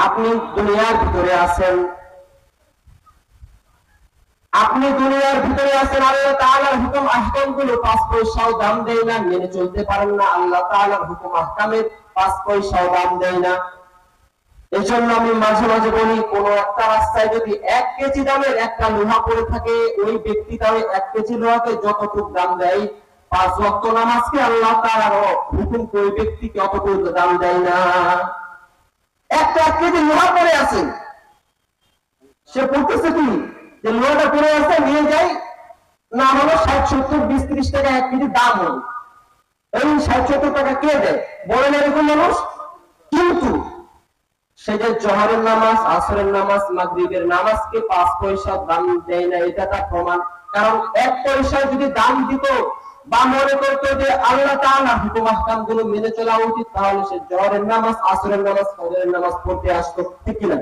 আপনি দুনিয়ার ভিতরে আছেন, আল্লাহ তাআলার হুকুম আহকাম গুলো 5 পয়সাও দাম দেয় না, মেনে চলতে পারেন না, আল্লাহ তাআলার হুকুম আহকামের 5 পয়সাও দাম দেয় না। এজন্য আমি মাঝে মাঝে বলি, কোন একটা রাস্তায় যদি 1 কেজি দামের একটা লোহা পড়ে থাকে, ওই ব্যক্তি তাহলে 1 কেজি লোহাকে যতটুকু দাম দেয়, 5 ওয়াক্ত নামাজকে আল্লাহ তাআলার হুকুম ওই ব্যক্তিকে অতটুকু দাম দেয় না। একটা 1 কেজি লোহা পড়ে আছে, সে বলতেছে কি যে লোহাটা পড়ে আছে, নিয়ে যাই, না হলো 60-70 20-30 টাকা 1 কেজি দাম হয়, এই 60-70 টাকা কে দেয়? বলেন এরকম মানুষ? কিন্তু সে যে জোহরের নামাজ, আসরের নামাজ, মাগরিবের নামাজকে 5 পয়সা দাম দেয় না, এটা তার প্রমাণ। কারণ 1 পয়সা যদি দাম দিত বা মনে করতো যে আল্লাহ তাআলা হুকুম আহকাম গুলো মেনে চলা উচিত, তাহলে সে জোহরের নামাজ, আসরের নামাজ, ফজরের নামাজ পড়তে আসতো, ঠিক কিনা?